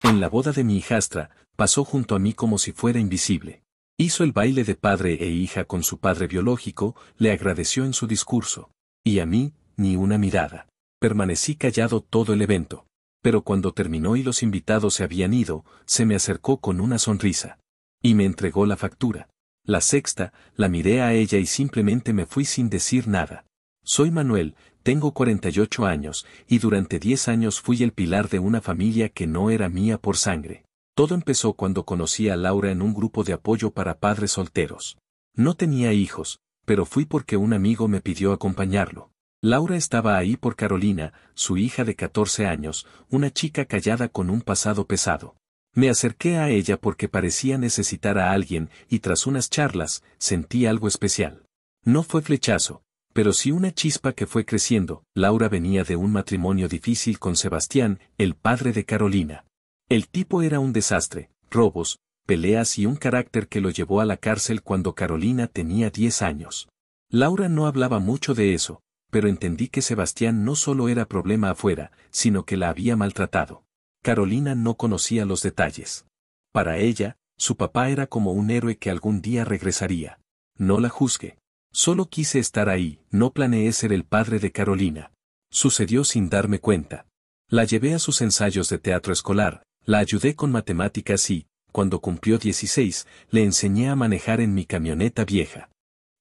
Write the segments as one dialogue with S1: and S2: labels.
S1: En la boda de mi hijastra, pasó junto a mí como si fuera invisible. Hizo el baile de padre e hija con su padre biológico, le agradeció en su discurso. Y a mí, ni una mirada. Permanecí callado todo el evento. Pero cuando terminó y los invitados se habían ido, se me acercó con una sonrisa. Y me entregó la factura. La sexta, la miré a ella y simplemente me fui sin decir nada. Soy Manuel, tengo 48 años, y durante 10 años fui el pilar de una familia que no era mía por sangre. Todo empezó cuando conocí a Laura en un grupo de apoyo para padres solteros. No tenía hijos, pero fui porque un amigo me pidió acompañarlo. Laura estaba ahí por Carolina, su hija de 14 años, una chica callada con un pasado pesado. Me acerqué a ella porque parecía necesitar a alguien y tras unas charlas, sentí algo especial. No fue flechazo, pero sí una chispa que fue creciendo. Laura venía de un matrimonio difícil con Sebastián, el padre de Carolina. El tipo era un desastre, robos, peleas y un carácter que lo llevó a la cárcel cuando Carolina tenía 10 años. Laura no hablaba mucho de eso, pero entendí que Sebastián no solo era problema afuera, sino que la había maltratado. Carolina no conocía los detalles. Para ella, su papá era como un héroe que algún día regresaría. No la juzgué. Solo quise estar ahí, no planeé ser el padre de Carolina. Sucedió sin darme cuenta. La llevé a sus ensayos de teatro escolar, la ayudé con matemáticas y, cuando cumplió 16, le enseñé a manejar en mi camioneta vieja.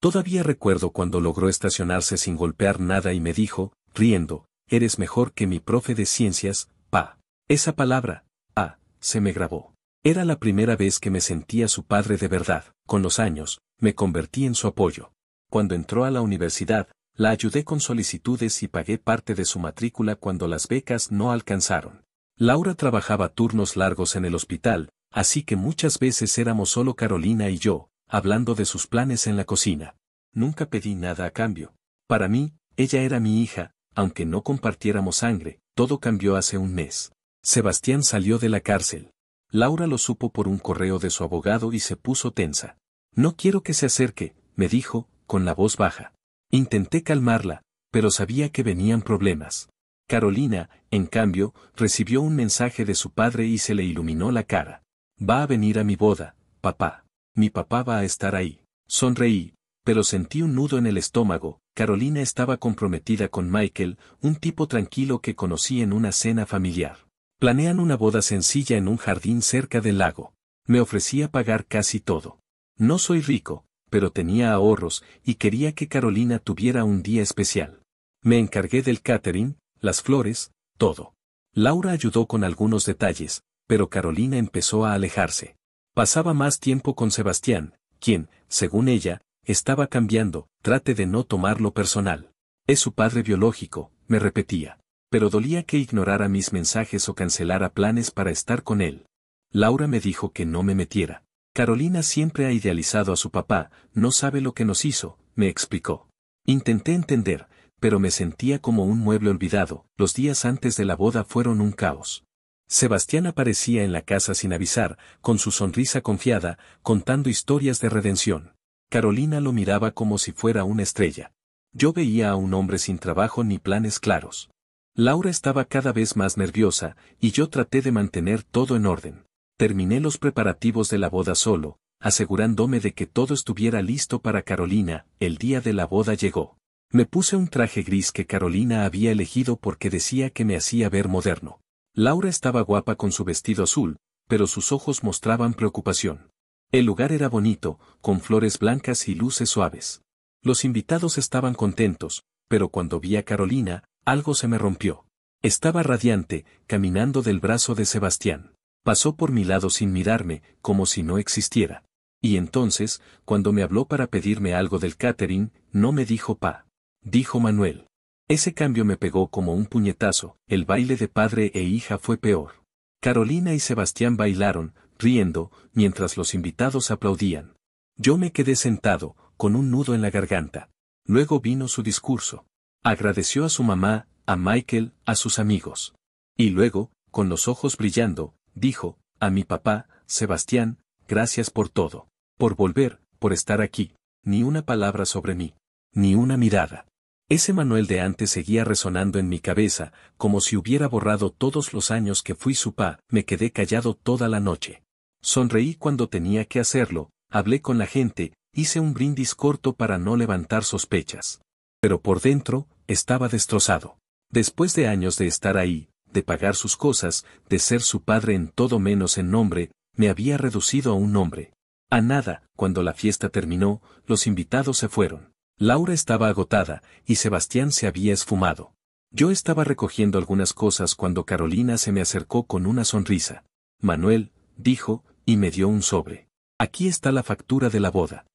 S1: Todavía recuerdo cuando logró estacionarse sin golpear nada y me dijo, riendo, eres mejor que mi profe de ciencias, pa. Esa palabra, pa, se me grabó. Era la primera vez que me sentía su padre de verdad. Con los años, me convertí en su apoyo. Cuando entró a la universidad, la ayudé con solicitudes y pagué parte de su matrícula cuando las becas no alcanzaron. Laura trabajaba turnos largos en el hospital, así que muchas veces éramos solo Carolina y yo, hablando de sus planes en la cocina. Nunca pedí nada a cambio. Para mí, ella era mi hija, aunque no compartiéramos sangre. Todo cambió hace un mes. Sebastián salió de la cárcel. Laura lo supo por un correo de su abogado y se puso tensa. No quiero que se acerque, me dijo, con la voz baja. Intenté calmarla, pero sabía que venían problemas. Carolina, en cambio, recibió un mensaje de su padre y se le iluminó la cara. Va a venir a mi boda, papá. Mi papá va a estar ahí. Sonreí, pero sentí un nudo en el estómago. Carolina estaba comprometida con Michael, un tipo tranquilo que conocí en una cena familiar. Planean una boda sencilla en un jardín cerca del lago. Me ofrecía pagar casi todo. No soy rico, pero tenía ahorros y quería que Carolina tuviera un día especial. Me encargué del catering, las flores, todo. Laura ayudó con algunos detalles, pero Carolina empezó a alejarse. Pasaba más tiempo con Sebastián, quien, según ella, estaba cambiando. Trate de no tomarlo personal. Es su padre biológico, me repetía. Pero dolía que ignorara mis mensajes o cancelara planes para estar con él. Laura me dijo que no me metiera. Carolina siempre ha idealizado a su papá, no sabe lo que nos hizo, me explicó. Intenté entender, pero me sentía como un mueble olvidado. Los días antes de la boda fueron un caos. Sebastián aparecía en la casa sin avisar, con su sonrisa confiada, contando historias de redención. Carolina lo miraba como si fuera una estrella. Yo veía a un hombre sin trabajo ni planes claros. Laura estaba cada vez más nerviosa, y yo traté de mantener todo en orden. Terminé los preparativos de la boda solo, asegurándome de que todo estuviera listo para Carolina. El día de la boda llegó. Me puse un traje gris que Carolina había elegido porque decía que me hacía ver moderno. Laura estaba guapa con su vestido azul, pero sus ojos mostraban preocupación. El lugar era bonito, con flores blancas y luces suaves. Los invitados estaban contentos, pero cuando vi a Carolina, algo se me rompió. Estaba radiante, caminando del brazo de Sebastián. Pasó por mi lado sin mirarme, como si no existiera. Y entonces, cuando me habló para pedirme algo del catering, no me dijo pa. Dijo Manuel. Ese cambio me pegó como un puñetazo. El baile de padre e hija fue peor. Carolina y Sebastián bailaron, riendo, mientras los invitados aplaudían. Yo me quedé sentado, con un nudo en la garganta. Luego vino su discurso. Agradeció a su mamá, a Michael, a sus amigos. Y luego, con los ojos brillando, dijo, a mi papá, Sebastián, gracias por todo. Por volver, por estar aquí. Ni una palabra sobre mí. Ni una mirada. Ese Manuel de antes seguía resonando en mi cabeza, como si hubiera borrado todos los años que fui su pa. Me quedé callado toda la noche. Sonreí cuando tenía que hacerlo, hablé con la gente, hice un brindis corto para no levantar sospechas. Pero por dentro, estaba destrozado. Después de años de estar ahí, de pagar sus cosas, de ser su padre en todo menos en nombre, me había reducido a un hombre. A nada. Cuando la fiesta terminó, los invitados se fueron. Laura estaba agotada, y Sebastián se había esfumado. Yo estaba recogiendo algunas cosas cuando Carolina se me acercó con una sonrisa. Manuel, dijo, y me dio un sobre. Aquí está la factura de la boda.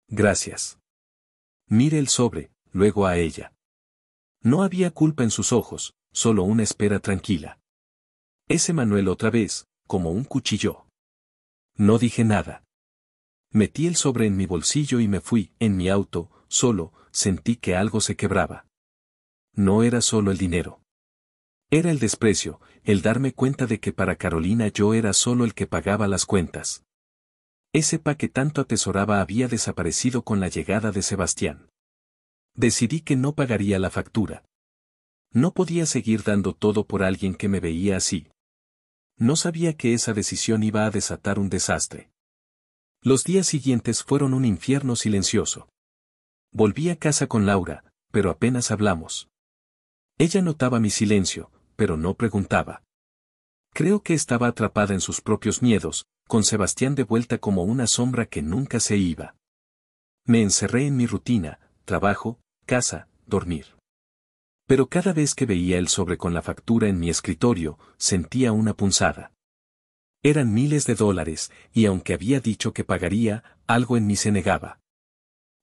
S1: Gracias. Mire el sobre, luego a ella. No había culpa en sus ojos, solo una espera tranquila. Ese Manuel otra vez, como un cuchillo. No dije nada. Metí el sobre en mi bolsillo y me fui. En mi auto, solo, sentí que algo se quebraba. No era solo el dinero. Era el desprecio, el darme cuenta de que para Carolina yo era solo el que pagaba las cuentas. Ese pa que tanto atesoraba había desaparecido con la llegada de Sebastián. Decidí que no pagaría la factura. No podía seguir dando todo por alguien que me veía así. No sabía que esa decisión iba a desatar un desastre. Los días siguientes fueron un infierno silencioso. Volví a casa con Laura, pero apenas hablamos. Ella notaba mi silencio, pero no preguntaba. Creo que estaba atrapada en sus propios miedos, con Sebastián de vuelta como una sombra que nunca se iba. Me encerré en mi rutina, trabajo, casa, dormir. Pero cada vez que veía el sobre con la factura en mi escritorio, sentía una punzada. Eran miles de dólares, y aunque había dicho que pagaría, algo en mí se negaba.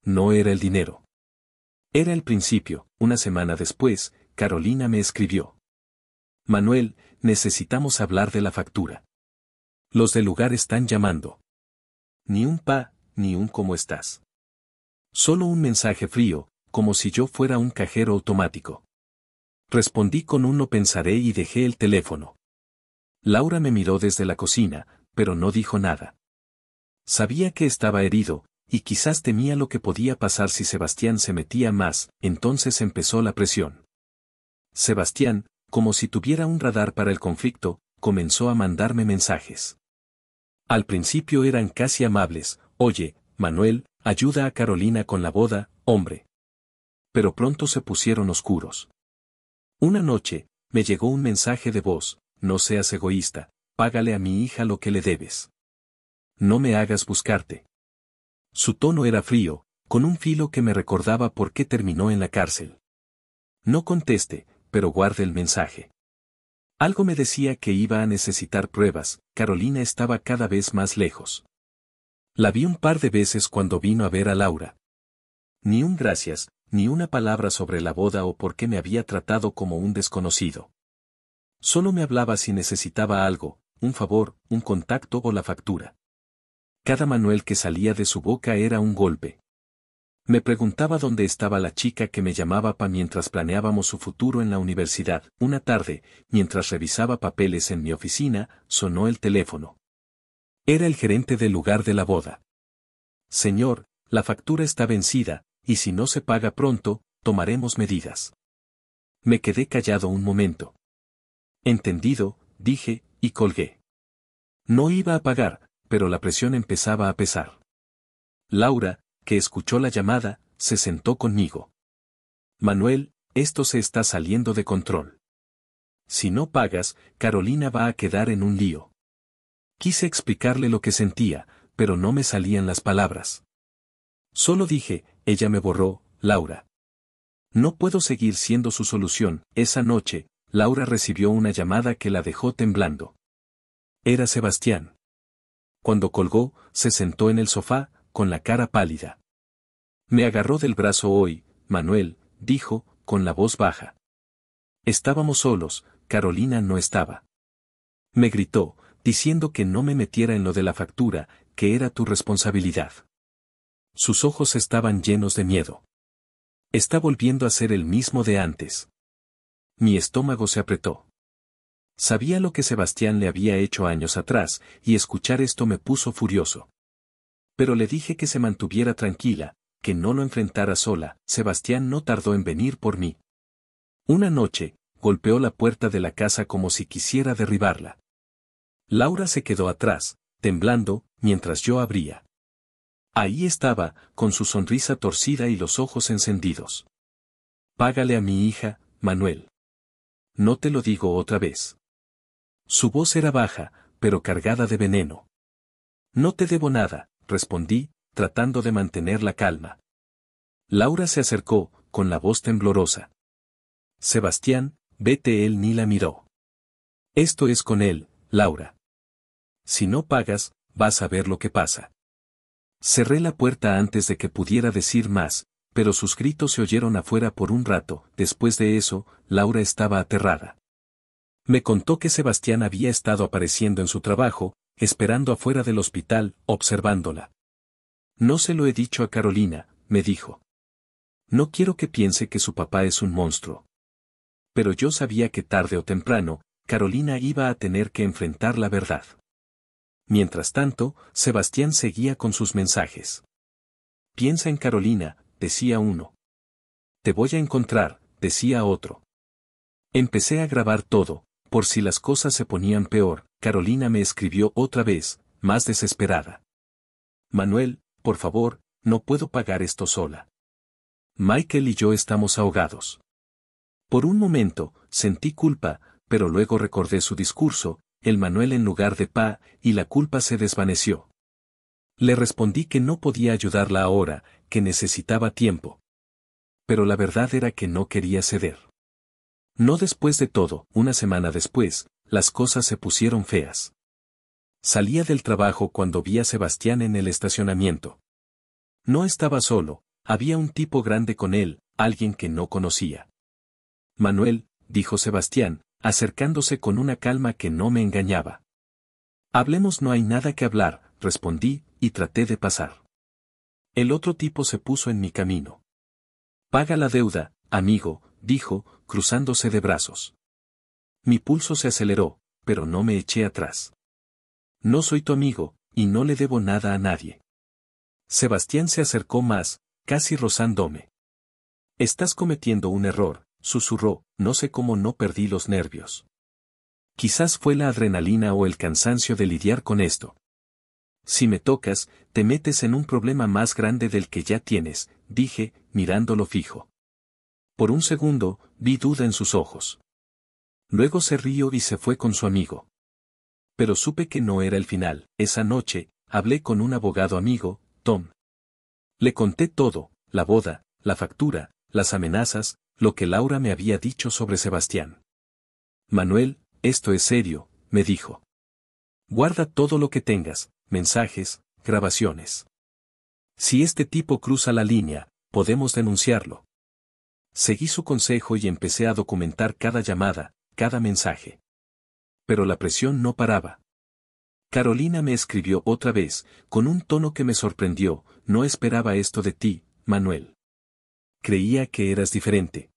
S1: No era el dinero. Era el principio. Una semana después, Carolina me escribió. Manuel, necesitamos hablar de la factura. Los del lugar están llamando. Ni un pa, ni un cómo estás. Solo un mensaje frío, como si yo fuera un cajero automático. Respondí con un no pensaré y dejé el teléfono. Laura me miró desde la cocina, pero no dijo nada. Sabía que estaba herido, y quizás temía lo que podía pasar si Sebastián se metía más. Entonces empezó la presión. Sebastián, como si tuviera un radar para el conflicto, comenzó a mandarme mensajes. Al principio eran casi amables. Oye, Manuel, ayuda a Carolina con la boda, hombre. Pero pronto se pusieron oscuros. Una noche, me llegó un mensaje de voz. No seas egoísta, págale a mi hija lo que le debes. No me hagas buscarte. Su tono era frío, con un filo que me recordaba por qué terminó en la cárcel. No contesté, pero guardé el mensaje. Algo me decía que iba a necesitar pruebas. Carolina estaba cada vez más lejos. La vi un par de veces cuando vino a ver a Laura. Ni un gracias, ni una palabra sobre la boda o por qué me había tratado como un desconocido. Solo me hablaba si necesitaba algo, un favor, un contacto o la factura. Cada Manuel que salía de su boca era un golpe. Me preguntaba dónde estaba la chica que me llamaba pa mientras planeábamos su futuro en la universidad. Una tarde, mientras revisaba papeles en mi oficina, sonó el teléfono. Era el gerente del lugar de la boda. Señor, la factura está vencida, y si no se paga pronto, tomaremos medidas. Me quedé callado un momento. Entendido, dije, y colgué. No iba a pagar, pero la presión empezaba a pesar. Laura, que escuchó la llamada, se sentó conmigo. Manuel, esto se está saliendo de control. Si no pagas, Carolina va a quedar en un lío. Quise explicarle lo que sentía, pero no me salían las palabras. Solo dije, ella me borró, Laura. No puedo seguir siendo su solución. Esa noche, Laura recibió una llamada que la dejó temblando. Era Sebastián. Cuando colgó, se sentó en el sofá, con la cara pálida. Me agarró del brazo. Hoy, Manuel, dijo, con la voz baja. Estábamos solos, Carolina no estaba. Me gritó, diciendo que no me metiera en lo de la factura, que era tu responsabilidad. Sus ojos estaban llenos de miedo. Está volviendo a ser el mismo de antes. Mi estómago se apretó. Sabía lo que Sebastián le había hecho años atrás, y escuchar esto me puso furioso. Pero le dije que se mantuviera tranquila, que no lo enfrentara sola. Sebastián no tardó en venir por mí. Una noche, golpeó la puerta de la casa como si quisiera derribarla. Laura se quedó atrás, temblando, mientras yo abría. Ahí estaba, con su sonrisa torcida y los ojos encendidos. Págale a mi hija, Manuel. No te lo digo otra vez. Su voz era baja, pero cargada de veneno. No te debo nada, respondí, tratando de mantener la calma. Laura se acercó, con la voz temblorosa. Sebastián, vete. Él ni la miró. Esto es con él, Laura. Si no pagas, vas a ver lo que pasa. Cerré la puerta antes de que pudiera decir más, pero sus gritos se oyeron afuera por un rato. Después de eso, Laura estaba aterrada. Me contó que Sebastián había estado apareciendo en su trabajo, esperando afuera del hospital, observándola. No se lo he dicho a Carolina, me dijo. No quiero que piense que su papá es un monstruo. Pero yo sabía que tarde o temprano, Carolina iba a tener que enfrentar la verdad. Mientras tanto, Sebastián seguía con sus mensajes. Piensa en Carolina, decía uno. Te voy a encontrar, decía otro. Empecé a grabar todo, por si las cosas se ponían peor. Carolina me escribió otra vez, más desesperada. Manuel, por favor, no puedo pagar esto sola. Michael y yo estamos ahogados. Por un momento, sentí culpa, pero luego recordé su discurso, el Manuel en lugar de pa, y la culpa se desvaneció. Le respondí que no podía ayudarla ahora, que necesitaba tiempo. Pero la verdad era que no quería ceder. No después de todo, una semana después, las cosas se pusieron feas. Salía del trabajo cuando vi a Sebastián en el estacionamiento. No estaba solo, había un tipo grande con él, alguien que no conocía. Manuel, dijo Sebastián, acercándose con una calma que no me engañaba. Hablemos. No hay nada que hablar, respondí, y traté de pasar. El otro tipo se puso en mi camino. Paga la deuda, amigo, dijo, cruzándose de brazos. Mi pulso se aceleró, pero no me eché atrás. No soy tu amigo, y no le debo nada a nadie. Sebastián se acercó más, casi rozándome. Estás cometiendo un error, susurró, no sé cómo no perdí los nervios. Quizás fue la adrenalina o el cansancio de lidiar con esto. Si me tocas, te metes en un problema más grande del que ya tienes, dije, mirándolo fijo. Por un segundo, vi duda en sus ojos. Luego se rió y se fue con su amigo. Pero supe que no era el final. Esa noche, hablé con un abogado amigo, Tom. Le conté todo, la boda, la factura, las amenazas, lo que Laura me había dicho sobre Sebastián. Manuel, esto es serio, me dijo. Guarda todo lo que tengas, mensajes, grabaciones. Si este tipo cruza la línea, podemos denunciarlo. Seguí su consejo y empecé a documentar cada llamada, cada mensaje. Pero la presión no paraba. Carolina me escribió otra vez, con un tono que me sorprendió. No esperaba esto de ti, Manuel. Creía que eras diferente.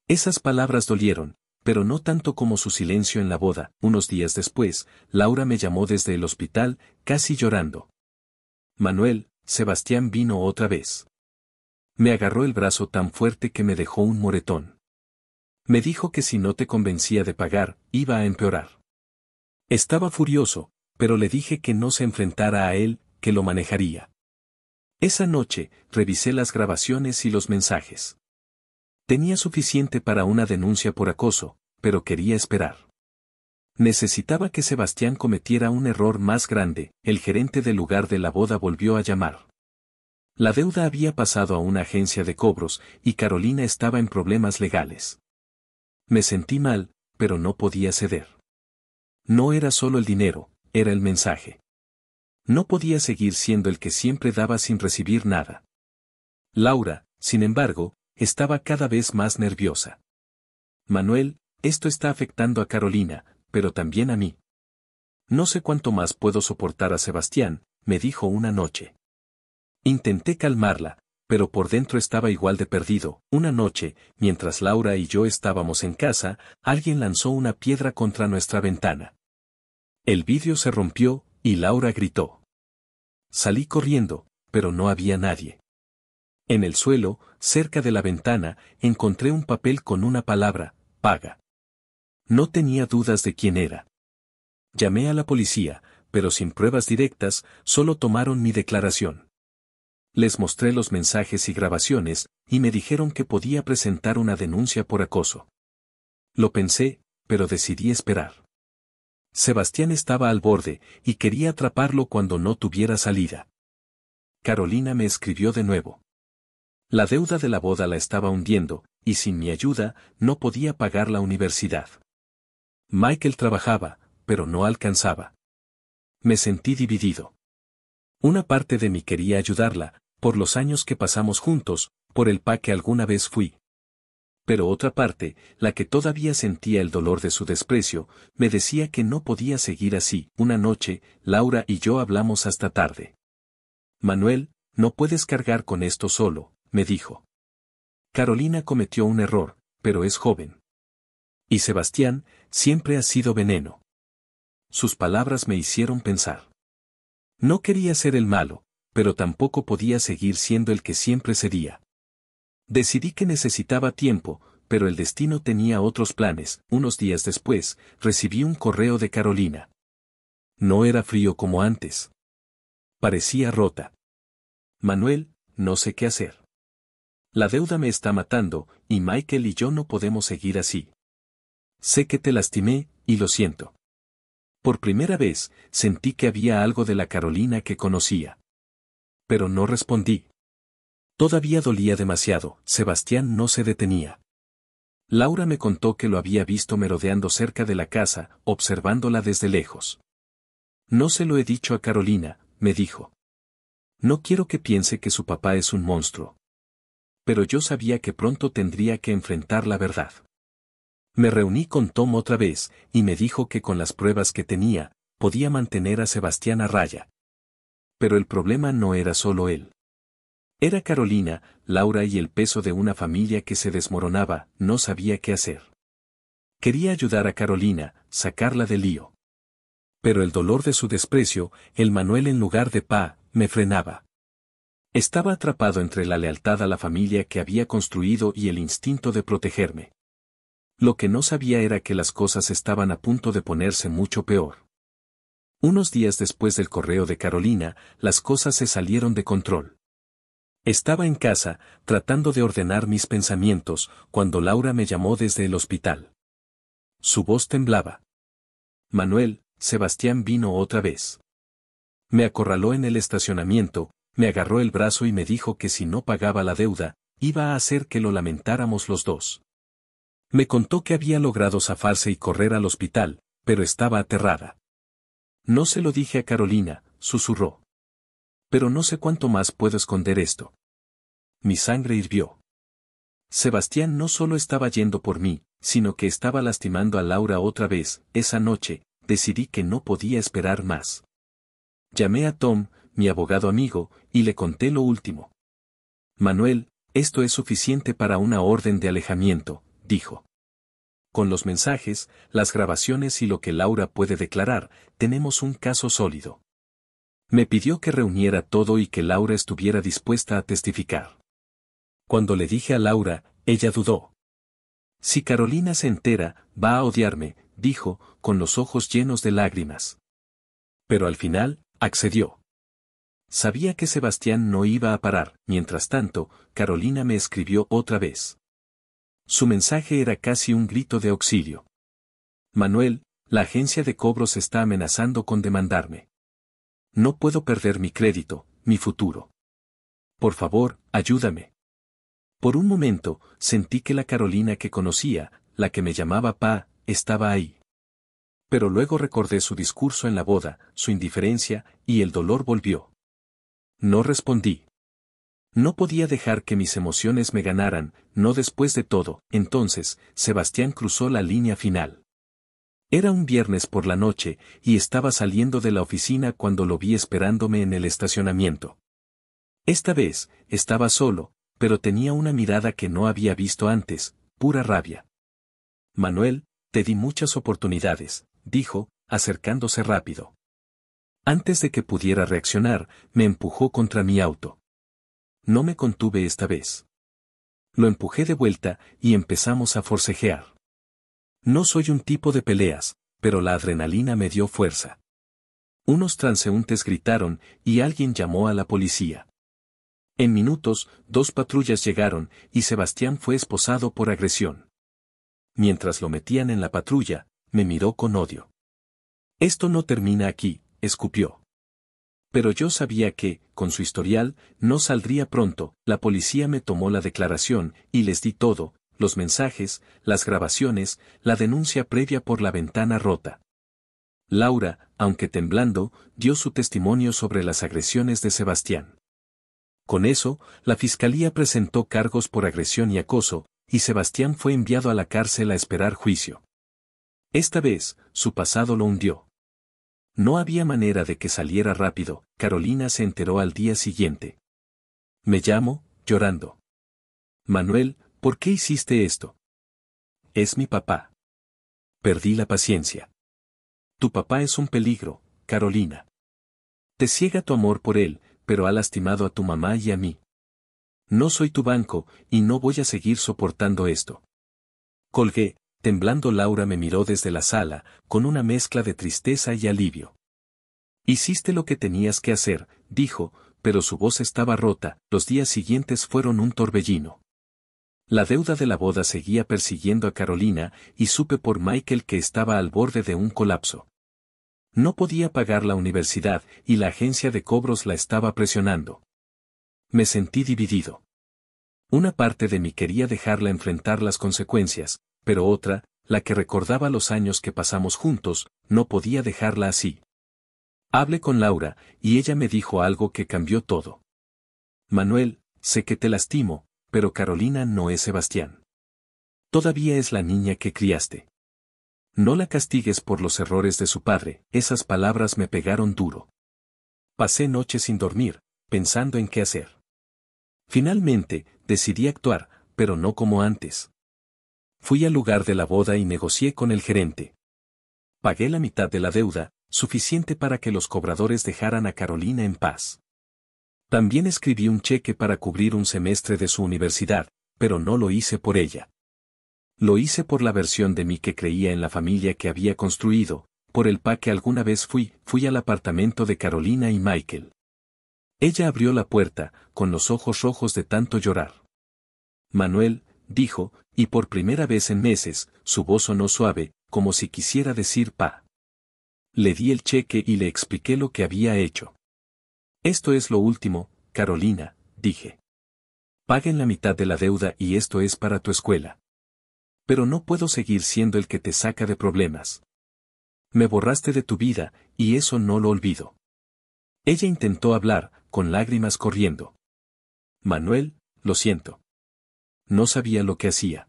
S1: Esas palabras dolieron, pero no tanto como su silencio en la boda. Unos días después, Laura me llamó desde el hospital, casi llorando. Manuel, Sebastián vino otra vez. Me agarró el brazo tan fuerte que me dejó un moretón. Me dijo que si no te convencía de pagar, iba a empeorar. Estaba furioso, pero le dije que no se enfrentara a él, que lo manejaría. Esa noche, revisé las grabaciones y los mensajes. Tenía suficiente para una denuncia por acoso, pero quería esperar. Necesitaba que Sebastián cometiera un error más grande. El gerente del lugar de la boda volvió a llamar. La deuda había pasado a una agencia de cobros, y Carolina estaba en problemas legales. Me sentí mal, pero no podía ceder. No era solo el dinero, era el mensaje. No podía seguir siendo el que siempre daba sin recibir nada. Laura, sin embargo, estaba cada vez más nerviosa. Manuel, esto está afectando a Carolina, pero también a mí. No sé cuánto más puedo soportar a Sebastián, me dijo una noche. Intenté calmarla, pero por dentro estaba igual de perdido. Una noche, mientras Laura y yo estábamos en casa, alguien lanzó una piedra contra nuestra ventana. El vidrio se rompió, y Laura gritó. Salí corriendo, pero no había nadie. En el suelo, cerca de la ventana, encontré un papel con una palabra, paga. No tenía dudas de quién era. Llamé a la policía, pero sin pruebas directas, solo tomaron mi declaración. Les mostré los mensajes y grabaciones, y me dijeron que podía presentar una denuncia por acoso. Lo pensé, pero decidí esperar. Sebastián estaba al borde, y quería atraparlo cuando no tuviera salida. Carolina me escribió de nuevo. La deuda de la boda la estaba hundiendo, y sin mi ayuda, no podía pagar la universidad. Michael trabajaba, pero no alcanzaba. Me sentí dividido. Una parte de mí quería ayudarla, por los años que pasamos juntos, por el pa que alguna vez fui. Pero otra parte, la que todavía sentía el dolor de su desprecio, me decía que no podía seguir así. Una noche, Laura y yo hablamos hasta tarde. Manuel, no puedes cargar con esto solo, me dijo. Carolina cometió un error, pero es joven. Y Sebastián, siempre ha sido veneno. Sus palabras me hicieron pensar. No quería ser el malo, pero tampoco podía seguir siendo el que siempre sería. Decidí que necesitaba tiempo, pero el destino tenía otros planes. Unos días después, recibí un correo de Carolina. No era frío como antes. Parecía rota. Manuel, no sé qué hacer. La deuda me está matando, y Michael y yo no podemos seguir así. Sé que te lastimé, y lo siento. Por primera vez, sentí que había algo de la Carolina que conocía. Pero no respondí. Todavía dolía demasiado. Sebastián no se detenía. Laura me contó que lo había visto merodeando cerca de la casa, observándola desde lejos. No se lo he dicho a Carolina, me dijo. No quiero que piense que su papá es un monstruo. Pero yo sabía que pronto tendría que enfrentar la verdad. Me reuní con Tom otra vez, y me dijo que con las pruebas que tenía, podía mantener a Sebastián a raya. Pero el problema no era solo él. Era Carolina, Laura y el peso de una familia que se desmoronaba. No sabía qué hacer. Quería ayudar a Carolina, sacarla del lío. Pero el dolor de su desprecio, el Manuel en lugar de pa, me frenaba. Estaba atrapado entre la lealtad a la familia que había construido y el instinto de protegerme. Lo que no sabía era que las cosas estaban a punto de ponerse mucho peor. Unos días después del correo de Carolina, las cosas se salieron de control. Estaba en casa, tratando de ordenar mis pensamientos, cuando Laura me llamó desde el hospital. Su voz temblaba. Manuel, Sebastián vino otra vez. Me acorraló en el estacionamiento, me agarró el brazo y me dijo que si no pagaba la deuda, iba a hacer que lo lamentáramos los dos. Me contó que había logrado zafarse y correr al hospital, pero estaba aterrada. No se lo dije a Carolina, susurró. Pero no sé cuánto más puedo esconder esto. Mi sangre hirvió. Sebastián no solo estaba yendo por mí, sino que estaba lastimando a Laura otra vez. Esa noche, decidí que no podía esperar más. Llamé a Tom, mi abogado amigo, y le conté lo último. Manuel, esto es suficiente para una orden de alejamiento, dijo. Con los mensajes, las grabaciones y lo que Laura puede declarar, tenemos un caso sólido. Me pidió que reuniera todo y que Laura estuviera dispuesta a testificar. Cuando le dije a Laura, ella dudó. Si Carolina se entera, va a odiarme, dijo, con los ojos llenos de lágrimas. Pero al final, accedió. Sabía que Sebastián no iba a parar. Mientras tanto, Carolina me escribió otra vez. Su mensaje era casi un grito de auxilio. Manuel, la agencia de cobros está amenazando con demandarme. No puedo perder mi crédito, mi futuro. Por favor, ayúdame. Por un momento, sentí que la Carolina que conocía, la que me llamaba pa, estaba ahí. Pero luego recordé su discurso en la boda, su indiferencia, y el dolor volvió. No respondí. No podía dejar que mis emociones me ganaran, no después de todo. Entonces, Sebastián cruzó la línea final. Era un viernes por la noche, y estaba saliendo de la oficina cuando lo vi esperándome en el estacionamiento. Esta vez, estaba solo, pero tenía una mirada que no había visto antes, pura rabia. Manuel, te di muchas oportunidades, dijo, acercándose rápido. Antes de que pudiera reaccionar, me empujó contra mi auto. No me contuve esta vez. Lo empujé de vuelta y empezamos a forcejear. No soy un tipo de peleas, pero la adrenalina me dio fuerza. Unos transeúntes gritaron y alguien llamó a la policía. En minutos, 2 patrullas llegaron y Sebastián fue esposado por agresión. Mientras lo metían en la patrulla, me miró con odio. Esto no termina aquí, escupió. Pero yo sabía que, con su historial, no saldría pronto. La policía me tomó la declaración y les di todo, los mensajes, las grabaciones, la denuncia previa por la ventana rota. Laura, aunque temblando, dio su testimonio sobre las agresiones de Sebastián. Con eso, la fiscalía presentó cargos por agresión y acoso, y Sebastián fue enviado a la cárcel a esperar juicio. Esta vez, su pasado lo hundió. No había manera de que saliera rápido. Carolina se enteró al día siguiente. Me llamó, llorando. Manuel, ¿por qué hiciste esto? Es mi papá. Perdí la paciencia. Tu papá es un peligro, Carolina. Te ciega tu amor por él, pero ha lastimado a tu mamá y a mí. No soy tu banco, y no voy a seguir soportando esto. Colgué, temblando. Laura me miró desde la sala, con una mezcla de tristeza y alivio. Hiciste lo que tenías que hacer, dijo, pero su voz estaba rota. Los días siguientes fueron un torbellino. La deuda de la boda seguía persiguiendo a Carolina, y supe por Michael que estaba al borde de un colapso. No podía pagar la universidad, y la agencia de cobros la estaba presionando. Me sentí dividido. Una parte de mí quería dejarla enfrentar las consecuencias, pero otra, la que recordaba los años que pasamos juntos, no podía dejarla así. Hablé con Laura, y ella me dijo algo que cambió todo. Manuel, sé que te lastimo, pero Carolina no es Sebastián. Todavía es la niña que criaste. No la castigues por los errores de su padre. Esas palabras me pegaron duro. Pasé noches sin dormir, pensando en qué hacer. Finalmente, decidí actuar, pero no como antes. Fui al lugar de la boda y negocié con el gerente. Pagué la mitad de la deuda, suficiente para que los cobradores dejaran a Carolina en paz. También escribí un cheque para cubrir un semestre de su universidad, pero no lo hice por ella. Lo hice por la versión de mí que creía en la familia que había construido, por el pa que alguna vez fui al apartamento de Carolina y Michael. Ella abrió la puerta, con los ojos rojos de tanto llorar. Manuel, dijo, y por primera vez en meses, su voz sonó suave, como si quisiera decir pa. Le di el cheque y le expliqué lo que había hecho. Esto es lo último, Carolina, dije. Paguen la mitad de la deuda y esto es para tu escuela. Pero no puedo seguir siendo el que te saca de problemas. Me borraste de tu vida, y eso no lo olvido. Ella intentó hablar, con lágrimas corriendo. Manuel, lo siento. No sabía lo que hacía.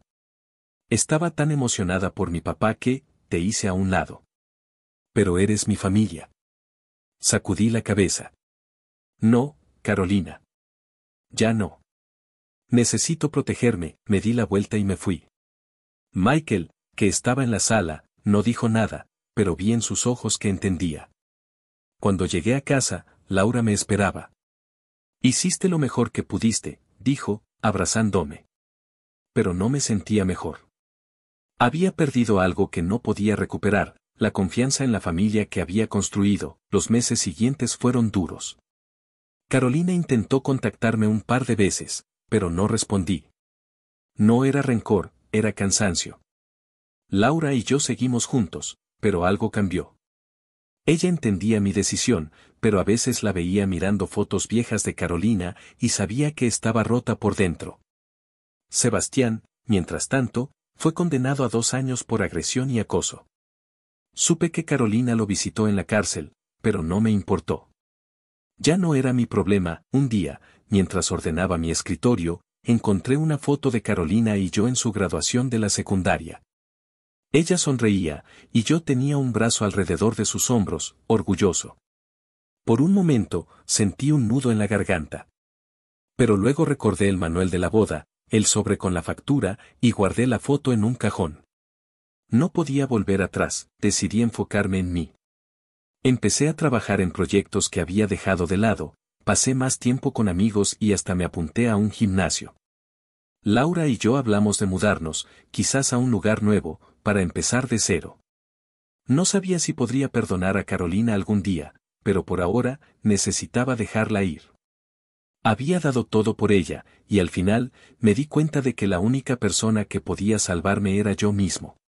S1: Estaba tan emocionada por mi papá que, te hice a un lado. Pero eres mi familia. Sacudí la cabeza. No, Carolina. Ya no. Necesito protegerme. Me di la vuelta y me fui. Michael, que estaba en la sala, no dijo nada, pero vi en sus ojos que entendía. Cuando llegué a casa, Laura me esperaba. Hiciste lo mejor que pudiste, dijo, abrazándome. Pero no me sentía mejor. Había perdido algo que no podía recuperar, la confianza en la familia que había construido. Los meses siguientes fueron duros. Carolina intentó contactarme un par de veces, pero no respondí. No era rencor, era cansancio. Laura y yo seguimos juntos, pero algo cambió. Ella entendía mi decisión, pero a veces la veía mirando fotos viejas de Carolina y sabía que estaba rota por dentro. Sebastián, mientras tanto, fue condenado a 2 años por agresión y acoso. Supe que Carolina lo visitó en la cárcel, pero no me importó. Ya no era mi problema. Un día, mientras ordenaba mi escritorio, encontré una foto de Carolina y yo en su graduación de la secundaria. Ella sonreía, y yo tenía un brazo alrededor de sus hombros, orgulloso. Por un momento, sentí un nudo en la garganta. Pero luego recordé el manual de la boda, el sobre con la factura, y guardé la foto en un cajón. No podía volver atrás, decidí enfocarme en mí. Empecé a trabajar en proyectos que había dejado de lado, Pasé más tiempo con amigos y hasta me apunté a un gimnasio. Laura y yo hablamos de mudarnos, quizás a un lugar nuevo, para empezar de cero. No sabía si podría perdonar a Carolina algún día, pero por ahora necesitaba dejarla ir. Había dado todo por ella, y al final me di cuenta de que la única persona que podía salvarme era yo mismo.